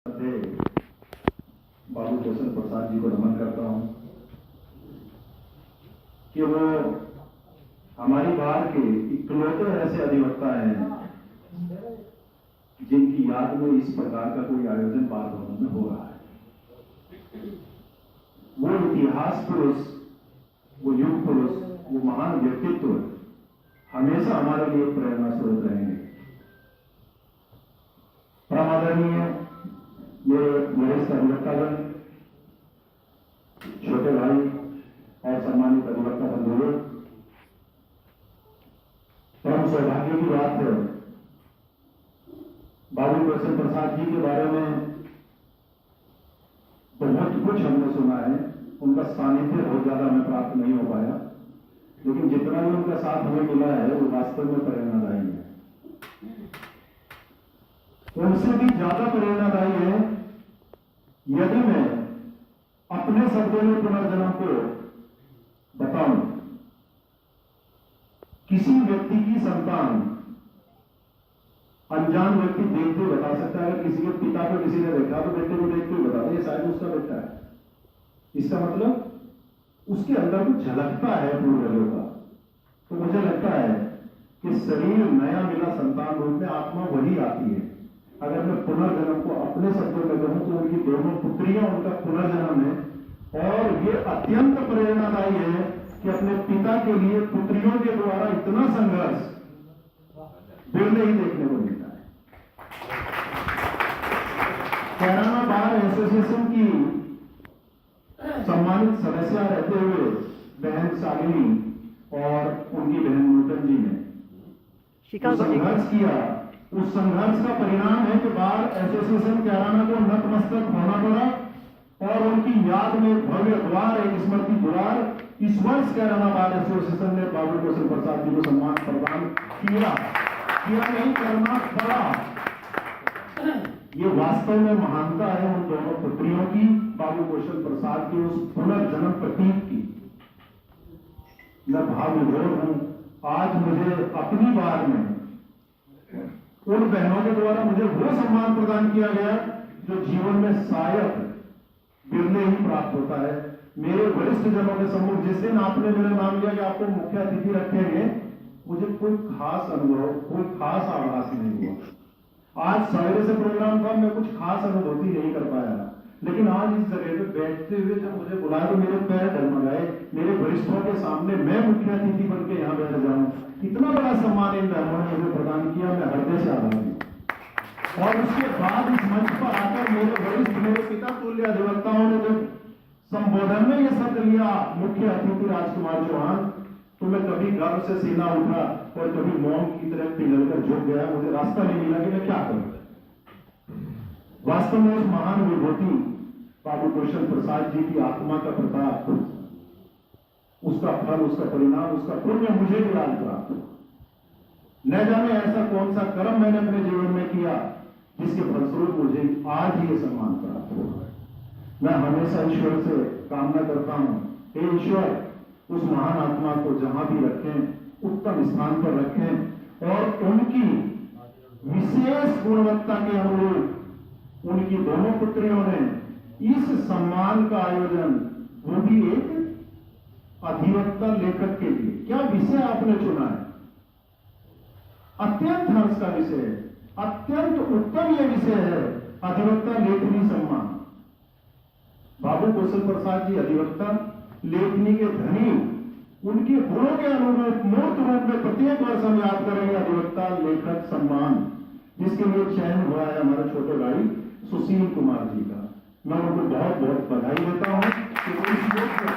थे बाबू कौशल प्रसाद जी को नमन करता हूं कि वो हमारी बार के इकलौते ऐसे अधिवक्ता हैं जिनकी याद में इस प्रकार का कोई आयोजन बार भवन में हो रहा है। वो इतिहास पुरुष, वो युग पुरुष, वो महान व्यक्तित्व हमेशा हमारे लिए प्रेरणा स्रोत रहेंगे। परमादरणीय मेरे वरिष्ठ अधिवक्तागण, छोटे भाई और सम्मानित अधिवक्ता बंधुओं, परम सौभाग्य की बात है, बाबू कौशल प्रसाद जी के बारे में बहुत कुछ हमने सुना है। उनका सानिध्य बहुत ज्यादा हमें प्राप्त नहीं हो पाया, लेकिन जितना भी उनका साथ हमें मिला है वो वास्तव में प्रेरणादायी है। उनसे भी ज्यादा प्रेरणादायी है यदि मैं अपने शब्दों में पुनर्जन्म को बताऊं। किसी व्यक्ति की संतान अनजान व्यक्ति देखते हुए बता सकता है। किसी के पिता को किसी ने देखा तो बेटे को देखते हुए बताता है ये शायद उसका बेटा है। इसका मतलब उसके अंदर कुछ झलकता है पूर्वजों का। तो मुझे लगता है कि शरीर नया मिला संतान रूप में आत्मा वही आती है। अगर मैं पुनर्जन्म को अपने शब्दों में कहूं तो उनकी दोनों पुत्रियां उनका पुनर्जन्म है और ये अत्यंत प्रेरणादायी है कि अपने पिता के लिए पुत्रियों के द्वारा इतना संघर्ष बिरले ही देखने को मिलता है। कैराना बार एसोसिएशन की सम्मानित सदस्य रहते हुए बहन शालिनी और उनकी बहन नूतन जी ने संघर्ष किया। उस संघर्ष का परिणाम है कि बार एसोसिएशन कैराना को नतमस्तक होना पड़ा और उनकी याद में भव्य द्वार, एक स्मृति द्वार इस वर्ष कैराना बार एसोसिएशन ने बाबू कौशल प्रसाद जी को सम्मान प्रदान किया नहीं, करना पड़ा। ये वास्तव में महानता है उन दोनों पुत्रियों की, बाबू कौशल प्रसाद की उस पुनर्जन्म प्रतीक की। मैं भाव विभोर हूं। आज मुझे अपनी बार में उन बहनों के द्वारा मुझे वो सम्मान प्रदान किया गया जो जीवन में शायद बिरले ही प्राप्त होता है। मेरे वरिष्ठ जनों के सम्मुख जिस दिन आपने मेरा नाम लिया कि आपको मुख्य अतिथि रखेंगे, मुझे कोई खास अनुभव, कोई खास आभास नहीं हुआ। आज सवेरे से प्रोग्राम था, मैं कुछ खास अनुभूति नहीं कर पाया, लेकिन आज इस जगह पे बैठते हुए जब मुझे बुलाया तो मेरे पैर डगमगाए। मेरे वरिष्ठों के सामने मैं मुख्य अतिथि बन के यहाँ बैठ जाऊं, इतना बड़ा सम्मान इन बहनों ने मुझे प्रदान किया। मैं हृदय से आभारी हूं। और उसके बाद इस मंच पर आकर मेरे वरिष्ठ, मेरे पिता तुल्य अधिवक्ताओं ने जब संबोधन में यह शब्द लिया मुख्य अतिथि राजकुमार चौहान, तो मैं कभी गर्व से सीना उठा और कभी मौन की तरह पिघलकर झुक गया। मुझे रास्ता नहीं मिला कि मैं क्या करूं। वास्तव में उस महान विभूति बाबू कौशल प्रसाद जी की आत्मा का प्रताप, उसका फल, उसका परिणाम, उसका पुण्य मुझे भी आज प्राप्त। न जाने ऐसा कौन सा कर्म मैंने अपने जीवन में किया जिसके फलस्वरूप मुझे आज ही ये सम्मान प्राप्त हुआ। मैं हमेशा ईश्वर से कामना करता हूं, हे ईश्वर उस महान आत्मा को जहां भी रखें उत्तम स्थान पर रखें और उनकी विशेष गुणवत्ता के अनुरूप उनकी दोनों पुत्रियों ने इस सम्मान का आयोजन, वो भी एक अधिवक्ता लेखक के लिए, क्या विषय आपने चुना है, अत्यंत हर्ष का विषय है, अत्यंत उत्तम यह विषय है, अधिवक्ता लेखनी सम्मान। बाबू कौशल प्रसाद जी अधिवक्ता लेखनी के धनी, उनके गुणों के अनुरूप मूर्त रूप में प्रत्येक वर्ष हम याद करेंगे अधिवक्ता लेखक सम्मान, जिसके लिए चयन हुआ है हमारे छोटे भाई सुशील कुमार जी का। मैं उनको बहुत बहुत बधाई देता हूं कि वो इस योग में